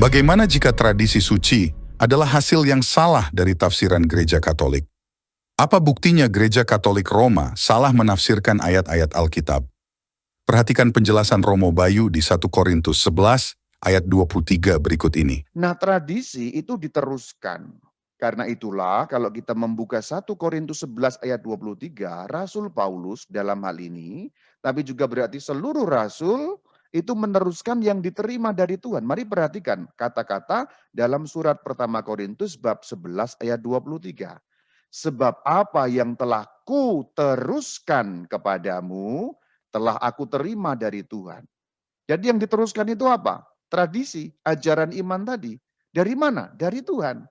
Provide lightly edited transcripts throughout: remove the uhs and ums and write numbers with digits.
Bagaimana jika tradisi suci adalah hasil yang salah dari tafsiran Gereja Katolik? Apa buktinya Gereja Katolik Roma salah menafsirkan ayat-ayat Alkitab? Perhatikan penjelasan Romo Bayu di 1 Korintus 11 ayat 23 berikut ini. Nah, tradisi itu diteruskan. Karena itulah kalau kita membuka 1 Korintus 11 ayat 23, Rasul Paulus dalam hal ini, tapi juga berarti seluruh rasul itu meneruskan yang diterima dari Tuhan. Mari perhatikan kata-kata dalam surat pertama Korintus bab 11 ayat 23. Sebab apa yang telah ku teruskan kepadamu, telah aku terima dari Tuhan. Jadi yang diteruskan itu apa? Tradisi, ajaran iman tadi. Dari mana? Dari Tuhan.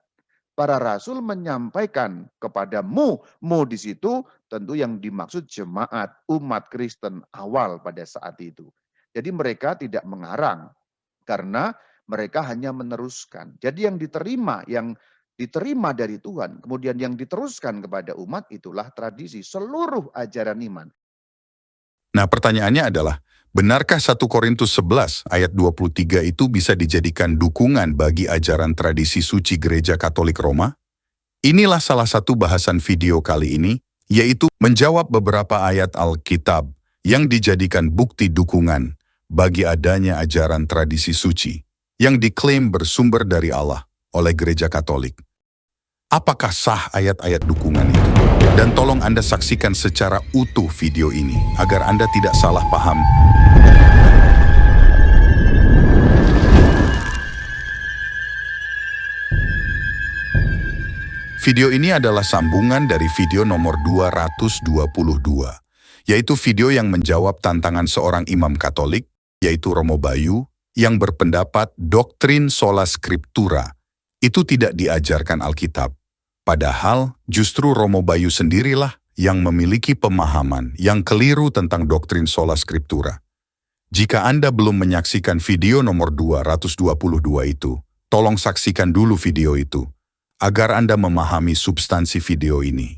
Para rasul menyampaikan kepadamu, di situ tentu yang dimaksud jemaat, umat Kristen awal pada saat itu. Jadi mereka tidak mengarang, karena mereka hanya meneruskan. Jadi yang diterima dari Tuhan, kemudian yang diteruskan kepada umat itulah tradisi, seluruh ajaran iman. Nah, pertanyaannya adalah, benarkah 1 Korintus 11 ayat 23 itu bisa dijadikan dukungan bagi ajaran tradisi suci Gereja Katolik Roma? Inilah salah satu bahasan video kali ini, yaitu menjawab beberapa ayat Alkitab yang dijadikan bukti dukungan bagi adanya ajaran tradisi suci yang diklaim bersumber dari Allah oleh Gereja Katolik. Apakah sah ayat-ayat dukungan itu? Dan tolong Anda saksikan secara utuh video ini agar Anda tidak salah paham. Video ini adalah sambungan dari video nomor 222, yaitu video yang menjawab tantangan seorang imam Katolik, yaitu Romo Bayu, yang berpendapat doktrin sola scriptura itu tidak diajarkan Alkitab. Padahal justru Romo Bayu sendirilah yang memiliki pemahaman yang keliru tentang doktrin sola scriptura. Jika Anda belum menyaksikan video nomor 222 itu, tolong saksikan dulu video itu, agar Anda memahami substansi video ini.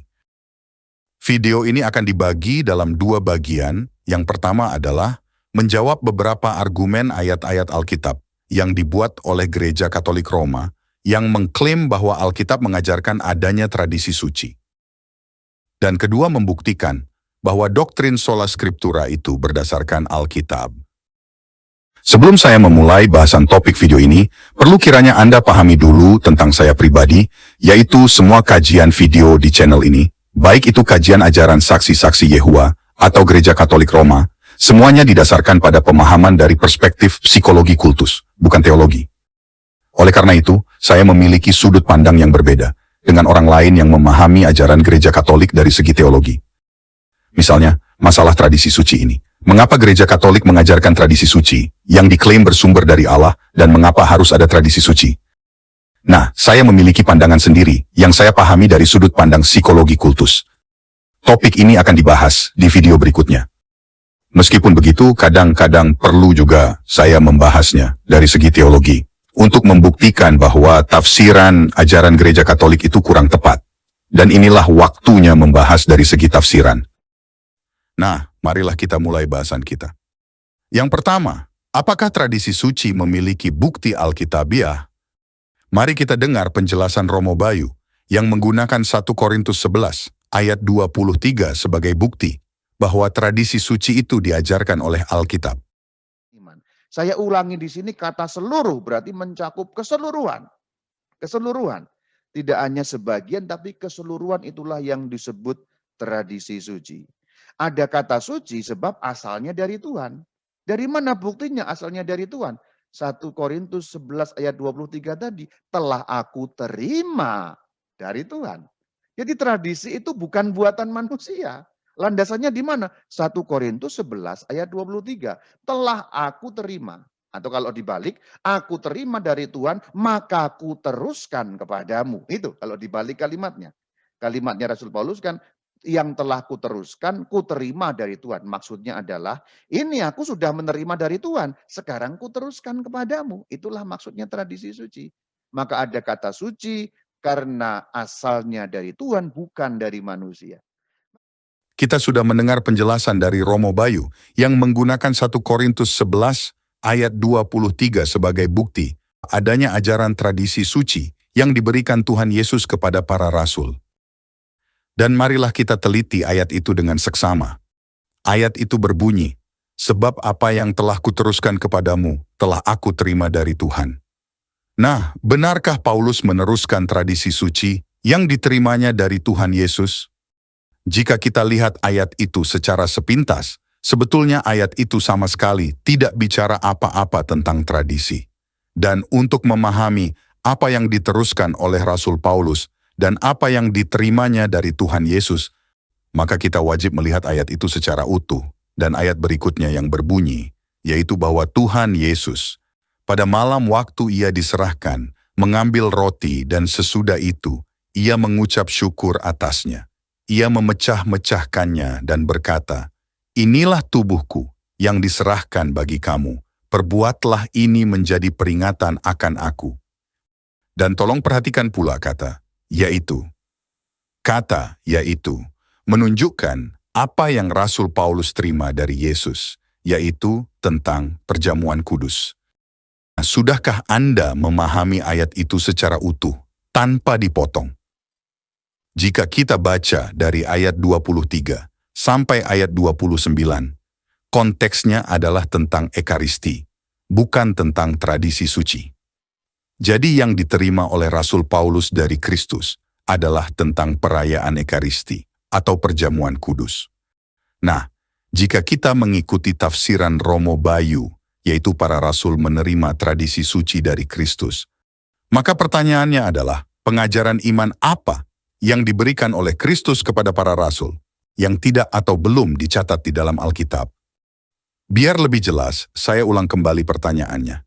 Video ini akan dibagi dalam dua bagian. Yang pertama adalah menjawab beberapa argumen ayat-ayat Alkitab yang dibuat oleh Gereja Katolik Roma yang mengklaim bahwa Alkitab mengajarkan adanya tradisi suci. Dan kedua, membuktikan bahwa doktrin sola scriptura itu berdasarkan Alkitab. Sebelum saya memulai bahasan topik video ini, perlu kiranya Anda pahami dulu tentang saya pribadi, yaitu semua kajian video di channel ini, baik itu kajian ajaran saksi-saksi Yehova atau Gereja Katolik Roma, semuanya didasarkan pada pemahaman dari perspektif psikologi kultus, bukan teologi. Oleh karena itu, saya memiliki sudut pandang yang berbeda dengan orang lain yang memahami ajaran Gereja Katolik dari segi teologi. Misalnya, masalah tradisi suci ini. Mengapa Gereja Katolik mengajarkan tradisi suci yang diklaim bersumber dari Allah dan mengapa harus ada tradisi suci? Nah, saya memiliki pandangan sendiri yang saya pahami dari sudut pandang psikologi kultus. Topik ini akan dibahas di video berikutnya. Meskipun begitu, kadang-kadang perlu juga saya membahasnya dari segi teologi untuk membuktikan bahwa tafsiran ajaran Gereja Katolik itu kurang tepat. Dan inilah waktunya membahas dari segi tafsiran. Nah, marilah kita mulai bahasan kita. Yang pertama, apakah tradisi suci memiliki bukti Alkitabiah? Mari kita dengar penjelasan Romo Bayu yang menggunakan 1 Korintus 11 ayat 23 sebagai bukti bahwa tradisi suci itu diajarkan oleh Alkitab. Saya ulangi di sini, kata seluruh berarti mencakup keseluruhan. Keseluruhan. Tidak hanya sebagian, tapi keseluruhan itulah yang disebut tradisi suci. Ada kata suci sebab asalnya dari Tuhan. Dari mana buktinya asalnya dari Tuhan? 1 Korintus 11 ayat 23 tadi, telah aku terima dari Tuhan. Jadi tradisi itu bukan buatan manusia. Landasannya di mana? 1 Korintus 11 ayat 23. Telah aku terima. Atau kalau dibalik, aku terima dari Tuhan, maka aku teruskan kepadamu. Itu kalau dibalik kalimatnya. Kalimatnya Rasul Paulus kan, yang telah kuteruskan, kuterima dari Tuhan. Maksudnya adalah, ini aku sudah menerima dari Tuhan, sekarang kuteruskan kepadamu. Itulah maksudnya tradisi suci. Maka ada kata suci karena asalnya dari Tuhan, bukan dari manusia. Kita sudah mendengar penjelasan dari Romo Bayu yang menggunakan 1 Korintus 11 ayat 23 sebagai bukti adanya ajaran tradisi suci yang diberikan Tuhan Yesus kepada para rasul. Dan marilah kita teliti ayat itu dengan seksama. Ayat itu berbunyi, "Sebab apa yang telah kuteruskan kepadamu, telah aku terima dari Tuhan." Nah, benarkah Paulus meneruskan tradisi suci yang diterimanya dari Tuhan Yesus? Jika kita lihat ayat itu secara sepintas, sebetulnya ayat itu sama sekali tidak bicara apa-apa tentang tradisi. Dan untuk memahami apa yang diteruskan oleh Rasul Paulus dan apa yang diterimanya dari Tuhan Yesus, maka kita wajib melihat ayat itu secara utuh. Dan ayat berikutnya yang berbunyi, yaitu bahwa Tuhan Yesus, pada malam waktu ia diserahkan, mengambil roti dan sesudah itu, ia mengucap syukur atasnya. Ia memecah-mecahkannya dan berkata, "Inilah tubuhku yang diserahkan bagi kamu. Perbuatlah ini menjadi peringatan akan aku." Dan tolong perhatikan pula kata yaitu menunjukkan apa yang Rasul Paulus terima dari Yesus, yaitu tentang perjamuan kudus. Nah, sudahkah Anda memahami ayat itu secara utuh, tanpa dipotong? Jika kita baca dari ayat 23 sampai ayat 29, konteksnya adalah tentang Ekaristi, bukan tentang tradisi suci. Jadi yang diterima oleh Rasul Paulus dari Kristus adalah tentang perayaan Ekaristi atau perjamuan kudus. Nah, jika kita mengikuti tafsiran Romo Bayu, yaitu para rasul menerima tradisi suci dari Kristus, maka pertanyaannya adalah, pengajaran iman apa yang diberikan oleh Kristus kepada para rasul yang tidak atau belum dicatat di dalam Alkitab? Biar lebih jelas, saya ulang kembali pertanyaannya,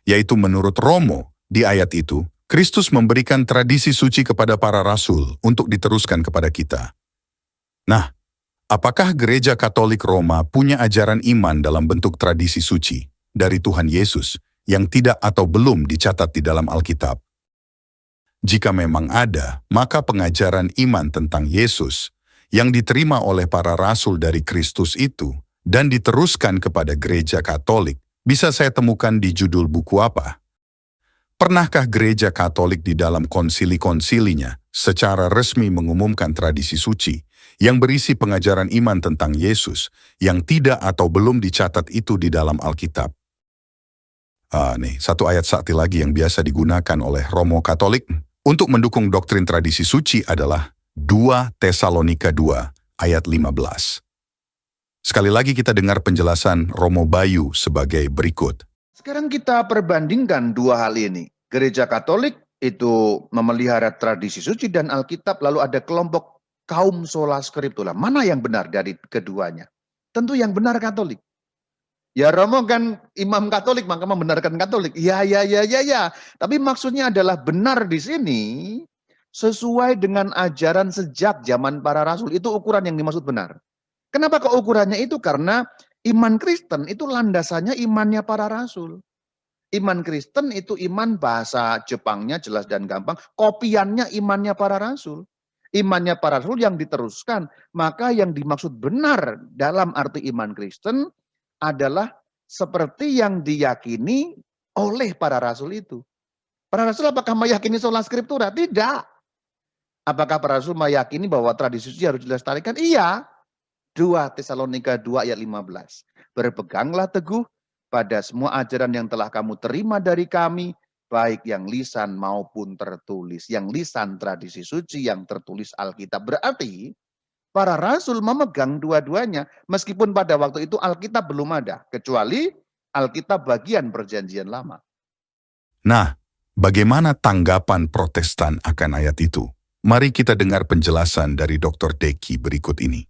yaitu menurut Romo, di ayat itu, Kristus memberikan tradisi suci kepada para rasul untuk diteruskan kepada kita. Nah, apakah Gereja Katolik Roma punya ajaran iman dalam bentuk tradisi suci dari Tuhan Yesus yang tidak atau belum dicatat di dalam Alkitab? Jika memang ada, maka pengajaran iman tentang Yesus yang diterima oleh para rasul dari Kristus itu dan diteruskan kepada Gereja Katolik bisa saya temukan di judul buku apa? Pernahkah Gereja Katolik di dalam konsili-konsilinya secara resmi mengumumkan tradisi suci yang berisi pengajaran iman tentang Yesus yang tidak atau belum dicatat itu di dalam Alkitab? Nih, satu ayat sakti lagi yang biasa digunakan oleh Romo Katolik untuk mendukung doktrin tradisi suci adalah 2 Tesalonika 2 ayat 15. Sekali lagi kita dengar penjelasan Romo Bayu sebagai berikut. Sekarang kita perbandingkan dua hal ini. Gereja Katolik itu memelihara tradisi suci dan Alkitab, lalu ada kelompok kaum sola scriptura. Mana yang benar dari keduanya? Tentu yang benar Katolik. Ya Romo kan imam Katolik, maka membenarkan Katolik. Ya. Tapi maksudnya adalah benar di sini sesuai dengan ajaran sejak zaman para rasul. Itu ukuran yang dimaksud benar. Kenapa kok ukurannya itu? Karena iman Kristen itu landasannya imannya para rasul. Iman Kristen itu iman, bahasa Jepangnya jelas dan gampang, kopiannya imannya para rasul. Imannya para rasul yang diteruskan. Maka yang dimaksud benar dalam arti iman Kristen adalah seperti yang diyakini oleh para rasul itu. Para rasul apakah meyakini sola scriptura? Tidak. Apakah para rasul meyakini bahwa tradisi suci harus dilestarikan? Iya. 2 Tesalonika 2 ayat 15. Berpeganglah teguh pada semua ajaran yang telah kamu terima dari kami, baik yang lisan maupun tertulis. Yang lisan tradisi suci, yang tertulis Alkitab. Berarti para rasul memegang dua-duanya, meskipun pada waktu itu Alkitab belum ada, kecuali Alkitab bagian Perjanjian Lama. Nah, bagaimana tanggapan Protestan akan ayat itu? Mari kita dengar penjelasan dari Dr. Deki berikut ini.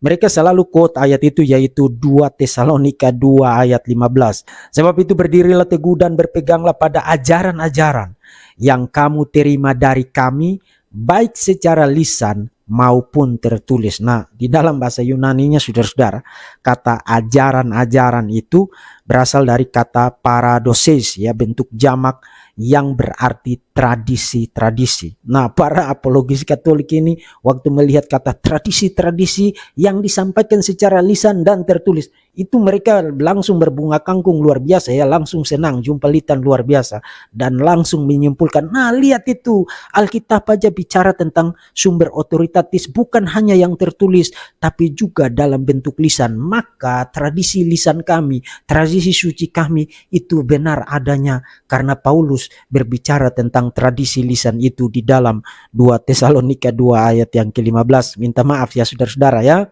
Mereka selalu quote ayat itu, yaitu 2 Tesalonika 2 ayat 15. Sebab itu berdirilah teguh dan berpeganglah pada ajaran-ajaran yang kamu terima dari kami, baik secara lisan maupun tertulis. Nah, di dalam bahasa Yunaninya, saudara-saudara, kata ajaran-ajaran itu berasal dari kata paradoses, ya, bentuk jamak yang berarti tradisi-tradisi. Nah, para apologis Katolik ini waktu melihat kata tradisi-tradisi yang disampaikan secara lisan dan tertulis, itu mereka langsung berbunga kangkung luar biasa ya, langsung senang, jumpalitan luar biasa, dan langsung menyimpulkan, nah lihat itu Alkitab aja bicara tentang sumber otoritatis, bukan hanya yang tertulis tapi juga dalam bentuk lisan, maka tradisi lisan kami, tradisi suci kami itu benar adanya karena Paulus berbicara tentang tradisi lisan itu di dalam 2 Tesalonika 2 ayat yang ke-15. Minta maaf ya saudara-saudara ya,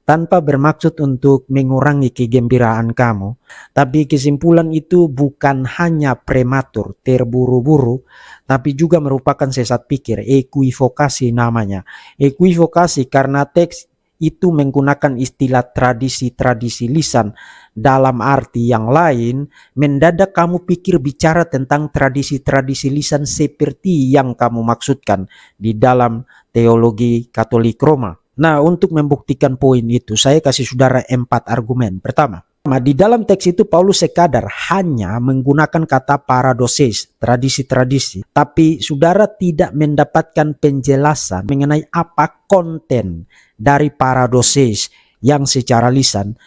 tanpa bermaksud untuk mengurangi kegembiraan kamu. Tapi kesimpulan itu bukan hanya prematur, terburu-buru, tapi juga merupakan sesat pikir, ekuivokasi namanya. Ekuivokasi karena teks itu menggunakan istilah tradisi-tradisi lisan dalam arti yang lain, mendadak kamu pikir bicara tentang tradisi-tradisi lisan seperti yang kamu maksudkan di dalam teologi Katolik Roma. Nah, untuk membuktikan poin itu, saya kasih saudara 4 argumen. Pertama, di dalam teks itu Paulus sekadar hanya menggunakan kata paradoses, tradisi-tradisi. Tapi saudara tidak mendapatkan penjelasan mengenai apa konten dari paradoses yang secara lisan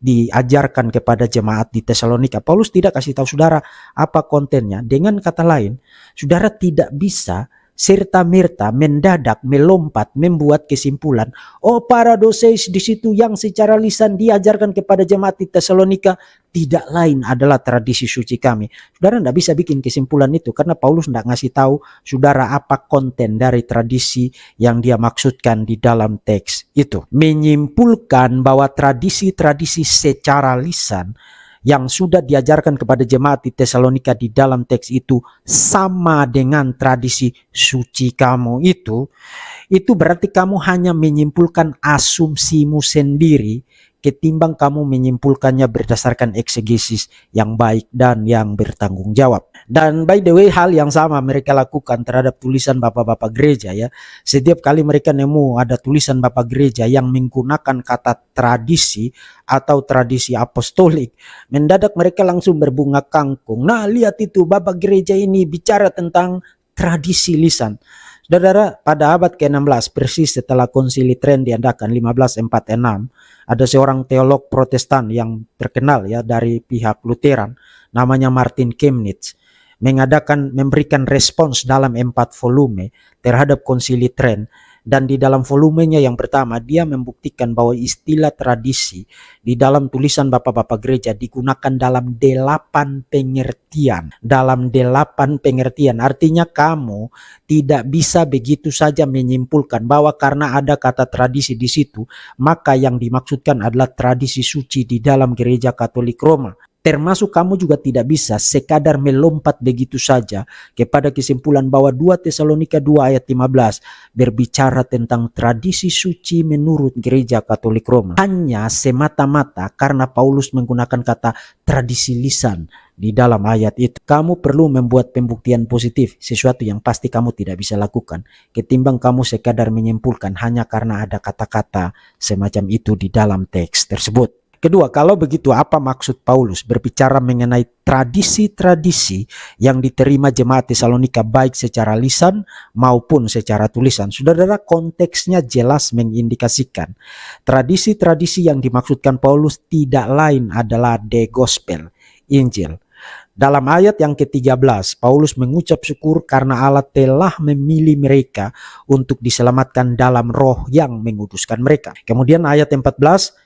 diajarkan kepada jemaat di Tesalonika. Paulus tidak kasih tahu saudara apa kontennya. Dengan kata lain, saudara tidak bisa serta-merta mendadak melompat membuat kesimpulan, oh paradoses di situ yang secara lisan diajarkan kepada jemaat di Tesalonika tidak lain adalah tradisi suci kami. Saudara tidak bisa bikin kesimpulan itu karena Paulus tidak ngasih tahu saudara apa konten dari tradisi yang dia maksudkan di dalam teks itu. Menyimpulkan bahwa tradisi-tradisi secara lisan yang sudah diajarkan kepada jemaat di Tesalonika di dalam teks itu sama dengan tradisi suci kamu itu berarti kamu hanya menyimpulkan asumsimu sendiri ketimbang kamu menyimpulkannya berdasarkan eksegesis yang baik dan yang bertanggung jawab. Dan by the way, hal yang sama mereka lakukan terhadap tulisan bapak-bapak gereja ya. Setiap kali mereka nemu ada tulisan bapak gereja yang menggunakan kata tradisi atau tradisi apostolik, mendadak mereka langsung berbunga kangkung. Nah, lihat itu bapak gereja ini bicara tentang tradisi lisan. Saudara, pada abad ke-16 persis setelah konsili Trident diadakan 1546, ada seorang teolog Protestan yang terkenal ya dari pihak Lutheran namanya Martin Chemnitz memberikan respons dalam 4 volume terhadap konsili Trident. Dan di dalam volumenya yang pertama dia membuktikan bahwa istilah tradisi di dalam tulisan bapak-bapak gereja digunakan dalam 8 pengertian. Dalam 8 pengertian artinya kamu tidak bisa begitu saja menyimpulkan bahwa karena ada kata tradisi di situ maka yang dimaksudkan adalah tradisi suci di dalam gereja Katolik Roma. Termasuk kamu juga tidak bisa sekadar melompat begitu saja kepada kesimpulan bahwa 2 Tesalonika 2 ayat 15 berbicara tentang tradisi suci menurut gereja Katolik Roma. Hanya semata-mata karena Paulus menggunakan kata tradisi lisan di dalam ayat itu. Kamu perlu membuat pembuktian positif, sesuatu yang pasti kamu tidak bisa lakukan, ketimbang kamu sekadar menyimpulkan hanya karena ada kata-kata semacam itu di dalam teks tersebut. Kedua, kalau begitu apa maksud Paulus berbicara mengenai tradisi-tradisi yang diterima jemaat Tesalonika baik secara lisan maupun secara tulisan? Saudara, konteksnya jelas mengindikasikan tradisi-tradisi yang dimaksudkan Paulus tidak lain adalah the gospel, Injil. Dalam ayat yang ke-13, Paulus mengucap syukur karena Allah telah memilih mereka untuk diselamatkan dalam roh yang menguduskan mereka. Kemudian ayat 14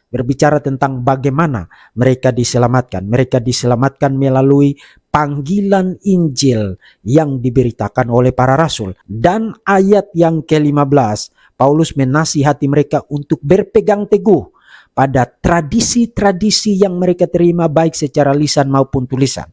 berbicara tentang bagaimana mereka diselamatkan. Mereka diselamatkan melalui panggilan Injil yang diberitakan oleh para rasul. Dan ayat yang ke-15, Paulus menasihati mereka untuk berpegang teguh pada tradisi-tradisi yang mereka terima baik secara lisan maupun tulisan.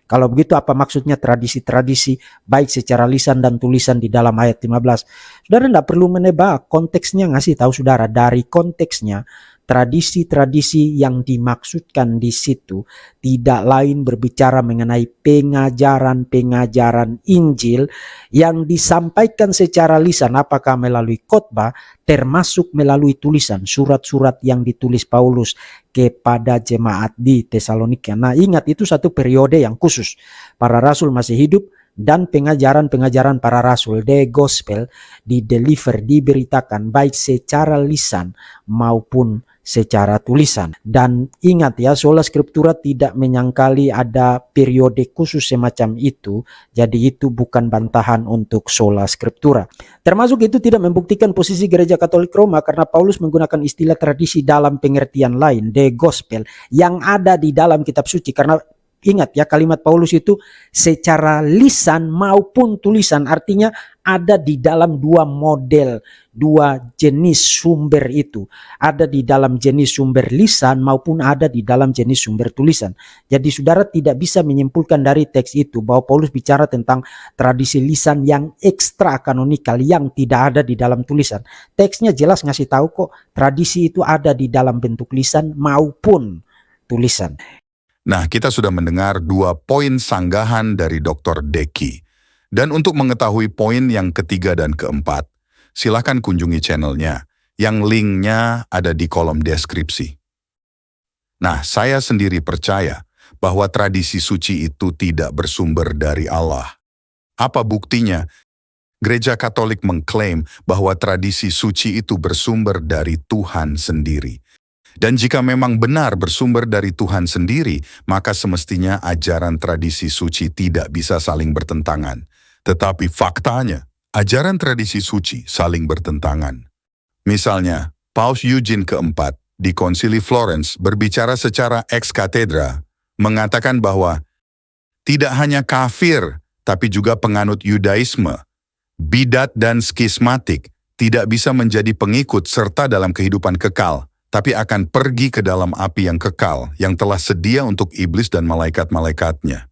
Kalau begitu apa maksudnya tradisi-tradisi baik secara lisan dan tulisan di dalam ayat 15? Saudara tidak perlu menebak, konteksnya ngasih tahu saudara. Dari konteksnya tradisi-tradisi yang dimaksudkan di situ tidak lain berbicara mengenai pengajaran-pengajaran Injil yang disampaikan secara lisan, apakah melalui khotbah termasuk melalui tulisan surat-surat yang ditulis Paulus kepada jemaat di Tesalonika. Nah, ingat itu satu periode yang khusus. Para rasul masih hidup dan pengajaran-pengajaran para rasul, the gospel, diberitakan baik secara lisan maupun secara tulisan. Dan ingat ya, sola scriptura tidak menyangkali ada periode khusus semacam itu, jadi itu bukan bantahan untuk sola scriptura. Termasuk itu tidak membuktikan posisi gereja Katolik Roma karena Paulus menggunakan istilah tradisi dalam pengertian lain, the gospel, yang ada di dalam kitab suci. Karena ingat ya, kalimat Paulus itu secara lisan maupun tulisan, artinya ada di dalam dua model, dua jenis sumber itu. Ada di dalam jenis sumber lisan maupun ada di dalam jenis sumber tulisan. Jadi saudara tidak bisa menyimpulkan dari teks itu bahwa Paulus bicara tentang tradisi lisan yang ekstra kanonikal yang tidak ada di dalam tulisan. Teksnya jelas ngasih tahu kok tradisi itu ada di dalam bentuk lisan maupun tulisan. Nah, kita sudah mendengar 2 poin sanggahan dari Dr. Deki. Dan untuk mengetahui poin yang ketiga dan keempat, silakan kunjungi channelnya, yang linknya ada di kolom deskripsi. Nah, saya sendiri percaya bahwa tradisi suci itu tidak bersumber dari Allah. Apa buktinya? Gereja Katolik mengklaim bahwa tradisi suci itu bersumber dari Tuhan sendiri. Dan jika memang benar bersumber dari Tuhan sendiri, maka semestinya ajaran tradisi suci tidak bisa saling bertentangan. Tetapi faktanya, ajaran tradisi suci saling bertentangan. Misalnya, Paus Eugene keempat di Konsili Florence berbicara secara ex cathedra, mengatakan bahwa tidak hanya kafir, tapi juga penganut Yudaisme, bidat dan skismatik tidak bisa menjadi pengikut serta dalam kehidupan kekal, tapi akan pergi ke dalam api yang kekal yang telah sedia untuk iblis dan malaikat-malaikatnya,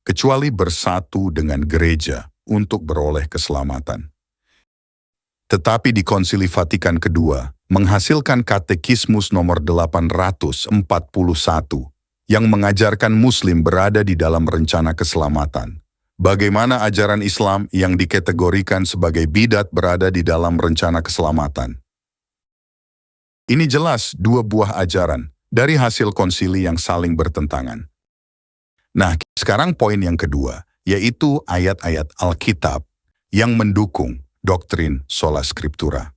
kecuali bersatu dengan gereja untuk beroleh keselamatan. Tetapi di Konsili Vatikan kedua menghasilkan Katekismus nomor 841 yang mengajarkan Muslim berada di dalam rencana keselamatan. Bagaimana ajaran Islam yang dikategorikan sebagai bidat berada di dalam rencana keselamatan? Ini jelas 2 buah ajaran dari hasil konsili yang saling bertentangan. Nah, sekarang poin yang kedua, yaitu ayat-ayat Alkitab yang mendukung doktrin sola scriptura.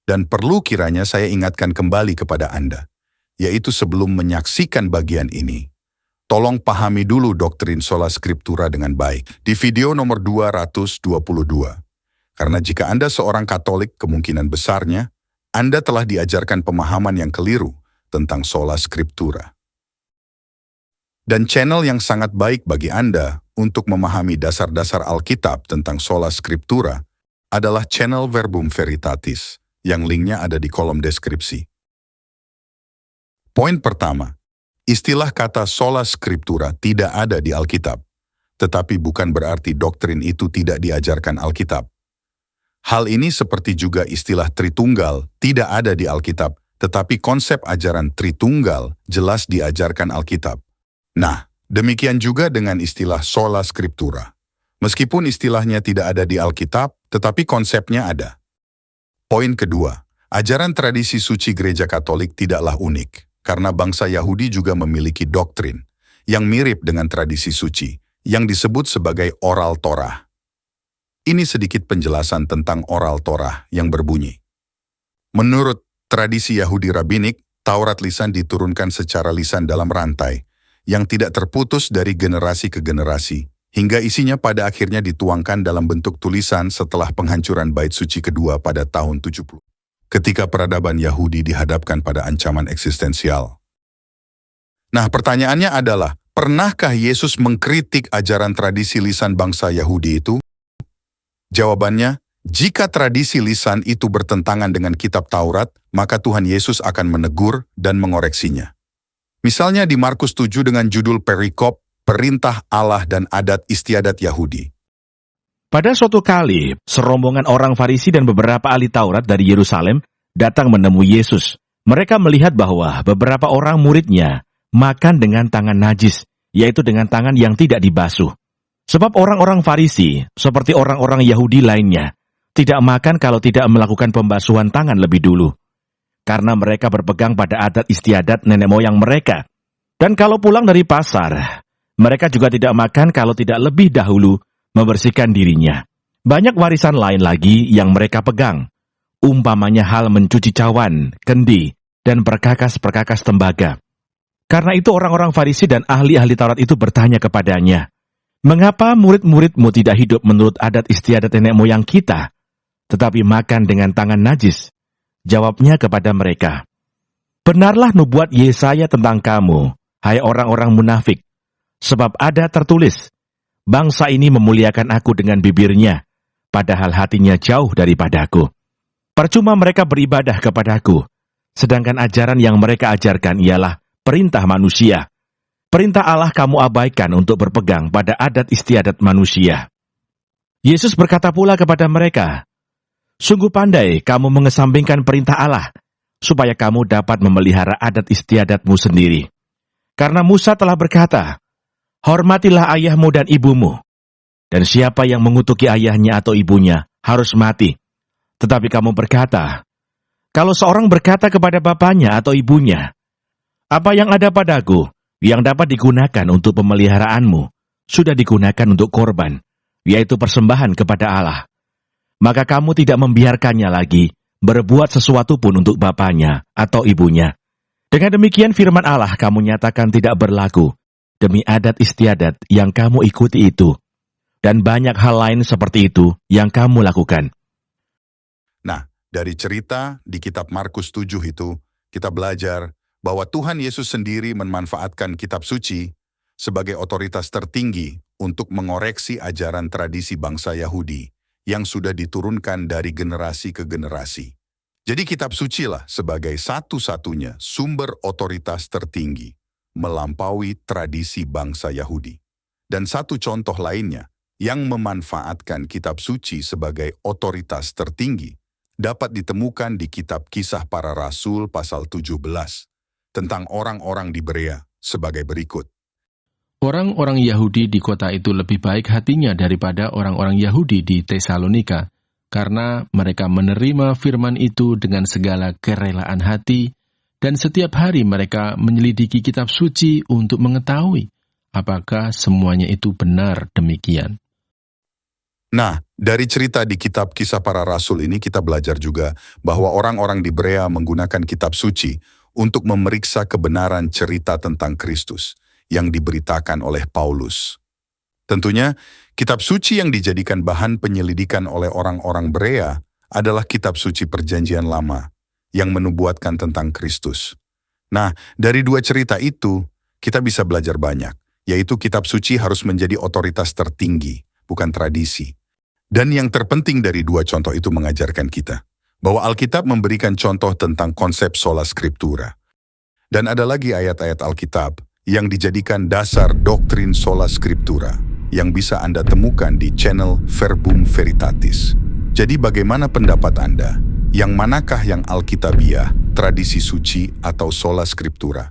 Dan perlu kiranya saya ingatkan kembali kepada Anda, yaitu sebelum menyaksikan bagian ini, tolong pahami dulu doktrin sola scriptura dengan baik di video nomor 222. Karena jika Anda seorang Katolik, kemungkinan besarnya Anda telah diajarkan pemahaman yang keliru tentang sola scriptura. Dan channel yang sangat baik bagi Anda untuk memahami dasar-dasar Alkitab tentang sola scriptura adalah channel Verbum Veritatis, yang linknya ada di kolom deskripsi. Poin pertama, istilah kata sola scriptura tidak ada di Alkitab, tetapi bukan berarti doktrin itu tidak diajarkan Alkitab. Hal ini seperti juga istilah Tritunggal tidak ada di Alkitab, tetapi konsep ajaran Tritunggal jelas diajarkan Alkitab. Nah, demikian juga dengan istilah sola scriptura. Meskipun istilahnya tidak ada di Alkitab, tetapi konsepnya ada. Poin kedua, ajaran tradisi suci Gereja Katolik tidaklah unik, karena bangsa Yahudi juga memiliki doktrin yang mirip dengan tradisi suci, yang disebut sebagai oral Torah. Ini sedikit penjelasan tentang oral Torah yang berbunyi. Menurut tradisi Yahudi Rabinik, Taurat lisan diturunkan secara lisan dalam rantai, yang tidak terputus dari generasi ke generasi, hingga isinya pada akhirnya dituangkan dalam bentuk tulisan setelah penghancuran Bait Suci kedua pada tahun 70. Ketika peradaban Yahudi dihadapkan pada ancaman eksistensial. Nah, pertanyaannya adalah, pernahkah Yesus mengkritik ajaran tradisi lisan bangsa Yahudi itu? Jawabannya, jika tradisi lisan itu bertentangan dengan kitab Taurat, maka Tuhan Yesus akan menegur dan mengoreksinya. Misalnya di Markus 7 dengan judul perikop, perintah Allah dan adat istiadat Yahudi. Pada suatu kali, serombongan orang Farisi dan beberapa ahli Taurat dari Yerusalem datang menemui Yesus. Mereka melihat bahwa beberapa orang muridnya makan dengan tangan najis, yaitu dengan tangan yang tidak dibasuh. Sebab orang-orang Farisi, seperti orang-orang Yahudi lainnya, tidak makan kalau tidak melakukan pembasuhan tangan lebih dulu. Karena mereka berpegang pada adat istiadat nenek moyang mereka. Dan kalau pulang dari pasar, mereka juga tidak makan kalau tidak lebih dahulu membersihkan dirinya. Banyak warisan lain lagi yang mereka pegang, umpamanya hal mencuci cawan, kendi, dan perkakas-perkakas tembaga. Karena itu orang-orang Farisi dan ahli-ahli Taurat itu bertanya kepadanya, "Mengapa murid-muridmu tidak hidup menurut adat istiadat nenek moyang kita, tetapi makan dengan tangan najis?" Jawabnya kepada mereka, "Benarlah nubuat Yesaya tentang kamu, hai orang-orang munafik. Sebab ada tertulis, bangsa ini memuliakan aku dengan bibirnya, padahal hatinya jauh daripadaku. Percuma mereka beribadah kepadaku, sedangkan ajaran yang mereka ajarkan ialah perintah manusia. Perintah Allah kamu abaikan untuk berpegang pada adat istiadat manusia." Yesus berkata pula kepada mereka, "Sungguh pandai kamu mengesampingkan perintah Allah, supaya kamu dapat memelihara adat istiadatmu sendiri. Karena Musa telah berkata, hormatilah ayahmu dan ibumu, dan siapa yang mengutuki ayahnya atau ibunya harus mati. Tetapi kamu berkata, kalau seorang berkata kepada bapaknya atau ibunya, apa yang ada padaku, yang dapat digunakan untuk pemeliharaanmu, sudah digunakan untuk korban, yaitu persembahan kepada Allah. Maka kamu tidak membiarkannya lagi berbuat sesuatu pun untuk bapaknya atau ibunya. Dengan demikian firman Allah kamu nyatakan tidak berlaku demi adat istiadat yang kamu ikuti itu. Dan banyak hal lain seperti itu yang kamu lakukan." Nah, dari cerita di kitab Markus 7 itu, kita belajar bahwa Tuhan Yesus sendiri memanfaatkan kitab suci sebagai otoritas tertinggi untuk mengoreksi ajaran tradisi bangsa Yahudi yang sudah diturunkan dari generasi ke generasi. Jadi kitab suci lah sebagai satu-satunya sumber otoritas tertinggi melampaui tradisi bangsa Yahudi. Dan satu contoh lainnya yang memanfaatkan kitab suci sebagai otoritas tertinggi dapat ditemukan di kitab Kisah Para Rasul pasal 17 tentang orang-orang di Berea sebagai berikut. Orang-orang Yahudi di kota itu lebih baik hatinya daripada orang-orang Yahudi di Tesalonika, karena mereka menerima firman itu dengan segala kerelaan hati, dan setiap hari mereka menyelidiki kitab suci untuk mengetahui apakah semuanya itu benar demikian. Nah, dari cerita di kitab Kisah Para Rasul ini kita belajar juga bahwa orang-orang di Berea menggunakan kitab suci untuk memeriksa kebenaran cerita tentang Kristus yang diberitakan oleh Paulus. Tentunya, kitab suci yang dijadikan bahan penyelidikan oleh orang-orang Berea adalah kitab suci Perjanjian Lama yang menubuatkan tentang Kristus. Nah, dari dua cerita itu, kita bisa belajar banyak, yaitu kitab suci harus menjadi otoritas tertinggi, bukan tradisi. Dan yang terpenting dari dua contoh itu mengajarkan kita bahwa Alkitab memberikan contoh tentang konsep sola scriptura. Dan ada lagi ayat-ayat Alkitab yang dijadikan dasar doktrin sola scriptura yang bisa Anda temukan di channel Verbum Veritatis. Jadi bagaimana pendapat Anda? Yang manakah yang Alkitabiah, tradisi suci, atau sola scriptura?